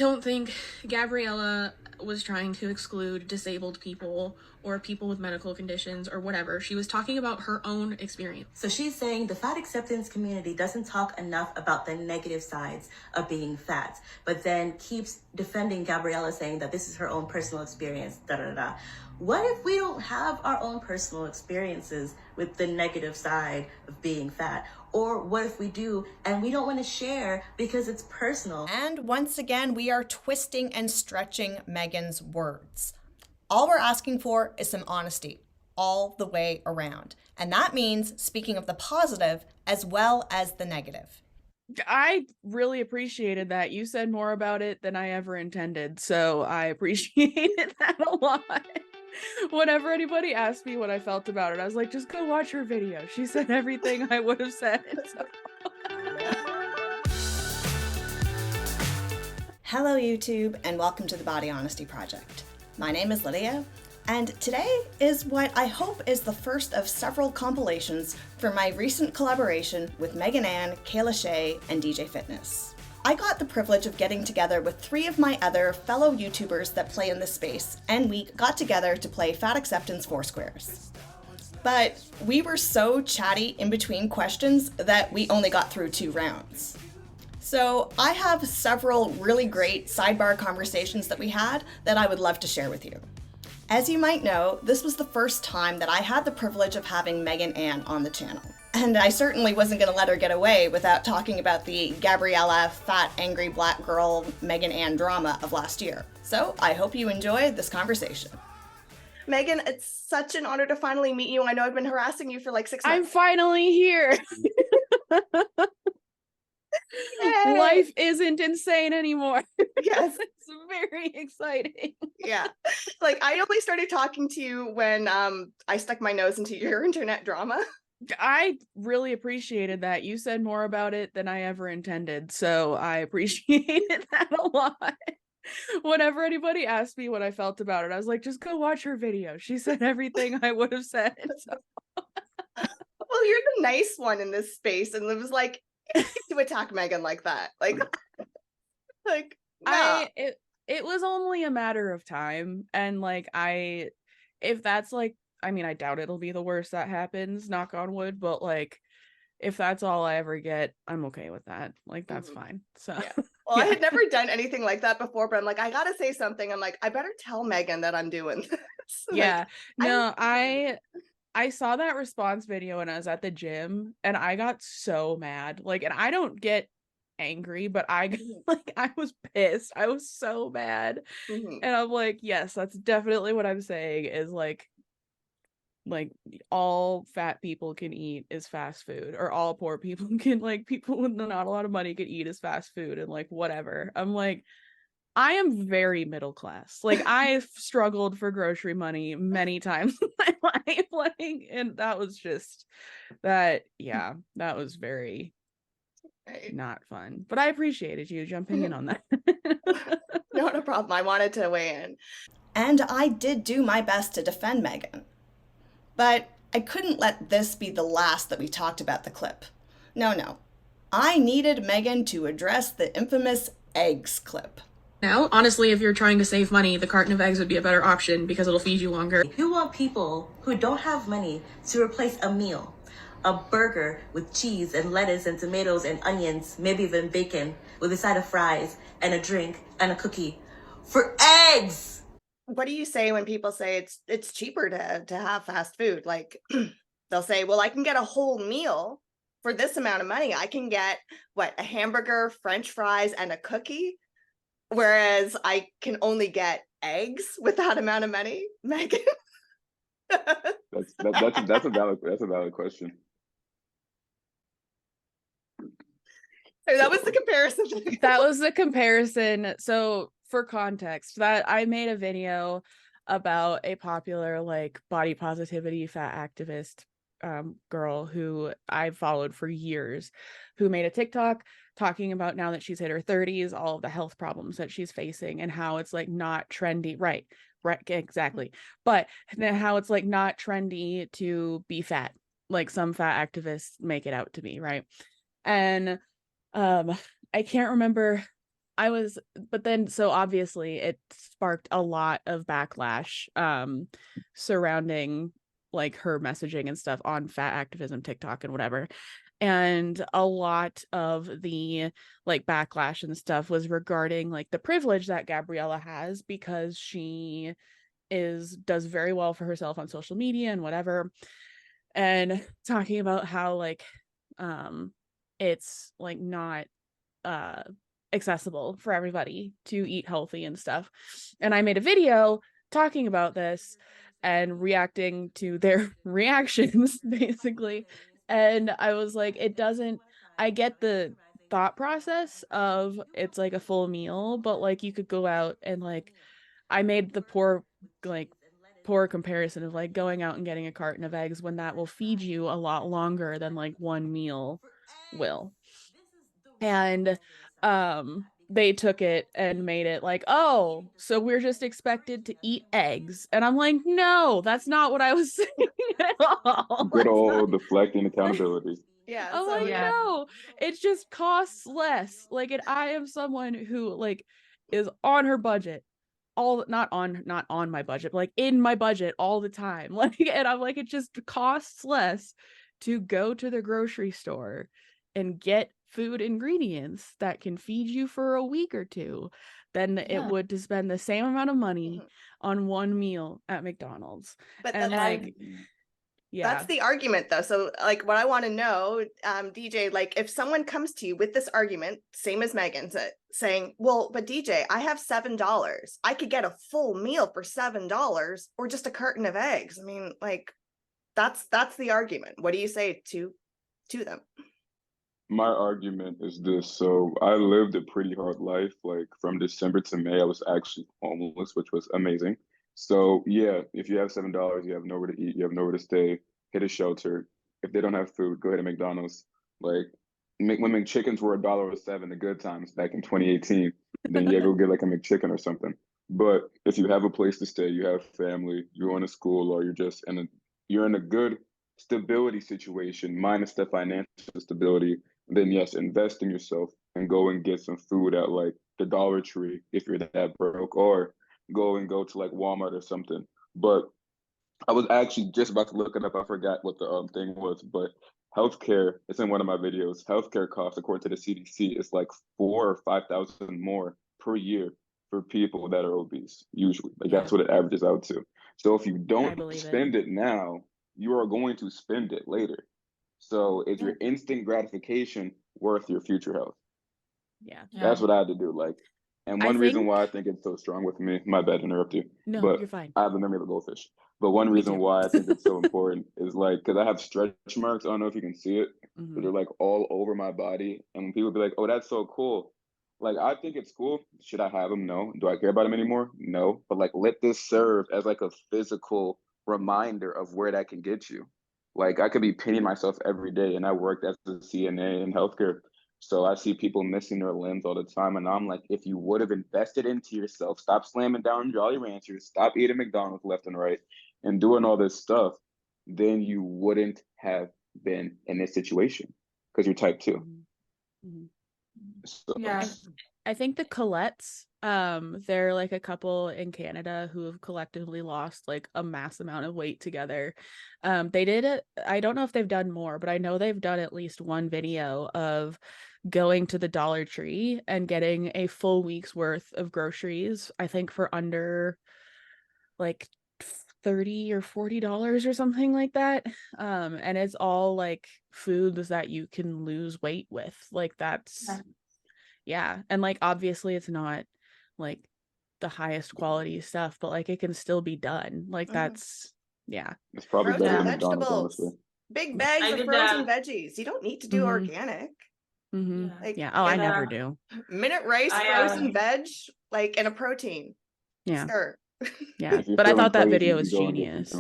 Don't think Gabriella was trying to exclude disabled people or people with medical conditions or whatever. She was talking about her own experience. So she's saying the fat acceptance community doesn't talk enough about the negative sides of being fat, but then keeps defending Gabriella, saying that this is her own personal experience, da da da. What if we don't have our own personal experiences with the negative side of being fat? Or what if we do and we don't want to share because it's personal? And once again, we are twisting and stretching Megan's words. All we're asking for is some honesty all the way around. And that means speaking of the positive as well as the negative. I really appreciated that. You said more about it than I ever intended, so I appreciated that a lot. Whenever anybody asked me what I felt about it, I was like, just go watch her video. She said everything I would have said. So. Hello, YouTube, and welcome to the Body Honesty Project. My name is Lydia, and today is what I hope is the first of several compilations for my recent collaboration with Megan Ann, Kayla Shea, and DJ Fitness. I got the privilege of getting together with 3 of my other fellow YouTubers that play in this space, and we got together to play Fat Acceptance Foursquares. But we were so chatty in between questions that we only got through 2 rounds. So I have several really great sidebar conversations that we had that I would love to share with you. As you might know, this was the first time that I had the privilege of having Megan Ann on the channel. And I certainly wasn't going to let her get away without talking about the Gabriella, fat, angry black girl Megan Ann drama of last year. So I hope you enjoyed this conversation. Megan, it's such an honor to finally meet you. I know I've been harassing you for like 6 months. I'm finally here. Yay! Life isn't insane anymore. Yes. It's very exciting. Yeah. Like, I only started talking to you when I stuck my nose into your internet drama. I really appreciated that. You said more about it than I ever intended, so I appreciated that a lot. Whenever anybody asked me what I felt about it, I was like, just go watch her video. She said everything I would have said. So. Well, you're the nice one in this space, and it was like to attack Megan like that. Like nah. It was only a matter of time, and like if that's like, I mean, I doubt it'll be the worst that happens, knock on wood, but like if that's all I ever get, I'm okay with that. Like that's fine. So yeah. Well, yeah. I had never done anything like that before, but I'm like, I gotta say something. I'm like, I better tell Megan that I'm doing this. Yeah. Like, no, I saw that response video when I was at the gym and I got so mad. Like, and I don't get angry, but I was pissed. I was so mad. And I'm like, yes, that's definitely what I'm saying is like all fat people can eat is fast food, or all poor people can, like, people with not a lot of money can eat is fast food, and like whatever. I'm like, I am very middle class. Like I've struggled for grocery money many times in my life, like, and that was just that. Yeah, that was very not fun. But I appreciated you jumping in on that. Not a problem. I wanted to weigh in, and I did do my best to defend Megan. But I couldn't let this be the last that we talked about the clip. No. I needed Megan to address the infamous eggs clip. Now, honestly, if you're trying to save money, the carton of eggs would be a better option because it'll feed you longer. You want people who don't have money to replace a meal, a burger with cheese and lettuce and tomatoes and onions, maybe even bacon, with a side of fries and a drink and a cookie, for eggs. What do you say when people say it's cheaper to have fast food? Like, they'll say, well, I can get a whole meal for this amount of money. I can get, a hamburger, French fries, and a cookie, whereas I can only get eggs with that amount of money, Megan? That's a valid question. So that was the comparison. That was the comparison. So for context, that I made a video about a popular like body positivity fat activist girl who I've followed for years, who made a TikTok talking about, now that she's hit her 30s, all of the health problems that she's facing and how it's like not trendy. Right, exactly. But then how it's like not trendy to be fat, like some fat activists make it out to be, right? And I can't remember. but then so obviously it sparked a lot of backlash surrounding like her messaging and stuff on fat activism TikTok and whatever. And a lot of the like backlash and stuff was regarding like the privilege that Gabriella has because she does very well for herself on social media and whatever, and talking about how like it's like not accessible for everybody to eat healthy and stuff. And I made a video talking about this and reacting to their reactions basically. And I was like, I get the thought process of it's like a full meal, but like you could go out and like I made the poor comparison of like going out and getting a carton of eggs when that will feed you a lot longer than like one meal will. And they took it and made it like, oh, so we're just expected to eat eggs. And I'm like, no, that's not what I was saying at all. Good old deflecting accountability. Yeah. I'm So like, yeah. no, it just costs less. Like, and I am someone who like is on her budget, all not on my budget, but like in my budget all the time. Like, and I'm like, it just costs less to go to the grocery store and get food ingredients that can feed you for a week or two than it would to spend the same amount of money on one meal at McDonald's. But And that's like, yeah, that's the argument though. So like what I want to know, DJ, like if someone comes to you with this argument, same as Megan saying, well, but DJ, I have $7. I could get a full meal for $7 or just a carton of eggs. I mean, like that's the argument. What do you say to them? My argument is this. So I lived a pretty hard life. Like from December to May, I was actually homeless, which was amazing. So yeah, if you have $7, you have nowhere to eat, you have nowhere to stay, hit a shelter. If they don't have food, go ahead to McDonald's. Like when McChickens were $1.07, the good times back in 2018, then yeah, go get like a McChicken or something. But if you have a place to stay, you have family, you're going to school, or you're in a good stability situation, minus the financial stability, then yes, invest in yourself and go and get some food at like the Dollar Tree if you're that broke, or go to like Walmart or something. But I was actually just about to look it up. I forgot what the thing was, but healthcare, it's in one of my videos. Healthcare costs, according to the CDC, is like 4 or 5,000 more per year for people that are obese, usually. Like that's what it averages out to. So if you don't spend it now, you are going to spend it later. So is your instant gratification worth your future health? Yeah. That's what I had to do. Like, and one reason why I think it's so strong with me, my bad to interrupt you. No, but you're fine. I have the memory of a goldfish. But one reason why I think it's so important is like, because I have stretch marks. I don't know if you can see it, but they're like all over my body. And when people be like, oh, that's so cool. Like, I think it's cool. Should I have them? No. Do I care about them anymore? No. But like, let this serve as like a physical reminder of where that can get you. Like, I could be pinning myself every day, and I worked as a CNA in healthcare. So I see people missing their limbs all the time. And I'm like, if you would have invested into yourself, stop slamming down Jolly Ranchers, stop eating McDonald's left and right, and doing all this stuff, then you wouldn't have been in this situation because you're type 2. Mm-hmm. So, Yeah. I think the Colettes, they're like a couple in Canada who have collectively lost like a mass amount of weight together. They did it. I don't know if they've done more, but I know they've done at least one video of going to the Dollar Tree and getting a full week's worth of groceries, I think for under like $30 or $40 or something like that. And it's all like foods that you can lose weight with. Like that's and like obviously it's not like the highest quality stuff, but like it can still be done. Like that's it's probably frozen better than McDonald's, honestly. Big bags of frozen veggies. You don't need to do organic. Like, I never do. Minute rice, frozen veg, like, and a protein. Sure. Yeah, but I thought that video was genius.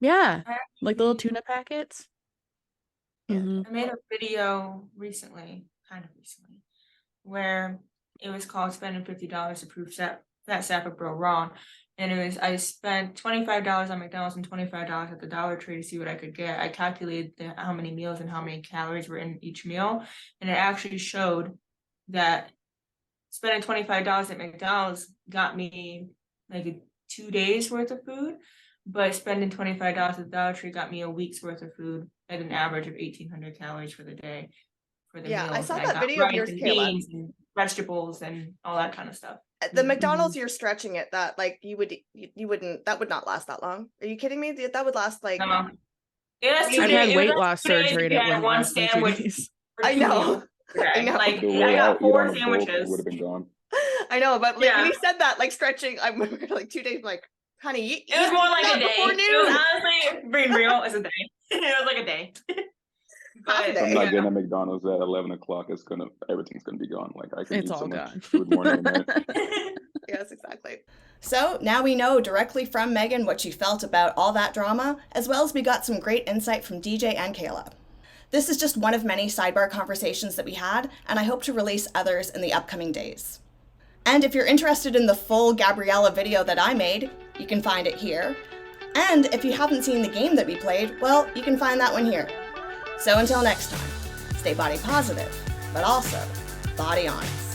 Yeah, like the little tuna packets. I made a video kind of recently, where it was called spending $50 to prove that Sapphic Bro wrong. And it was, I spent $25 on McDonald's and $25 at the Dollar Tree to see what I could get. I calculated how many meals and how many calories were in each meal. And it actually showed that spending $25 at McDonald's got me like 2 days worth of food, but spending $25 at Dollar Tree got me a week's worth of food at an average of 1,800 calories for the day. For the Yeah, I meals. saw And that got video of rice yours, and Kayla. beans and vegetables and all that kind of stuff. The McDonald's, you're stretching it. That like you wouldn't. That would not last that long. Are you kidding me? That would last like. No. It was I've 2 days. had it weight was loss 2 days surgery and to it get wouldn't one last me 2 sandwich days. for I 2 know. meals per day. I know. Like The I way got I eat 4 on a bulk, it would sandwiches. have been gone. I know, but like, Yeah. when you said that, like stretching, I remember like 2 days. Like, honey, It was more like not a day. before It was noon. honestly, being real, it's a day. It was like a day. Half a If day. I'm not yeah. getting at McDonald's at 11 o'clock, everything's gonna be gone. Like I can It's eat all so much gone. food morning and night. Yes, exactly. So now we know directly from Megan what she felt about all that drama, as well as we got some great insight from DJ and Kayla. This is just one of many sidebar conversations that we had, and I hope to release others in the upcoming days. And if you're interested in the full Gabriella video that I made, you can find it here. And if you haven't seen the game that we played, well, you can find that one here. So until next time, stay body positive, but also body honest.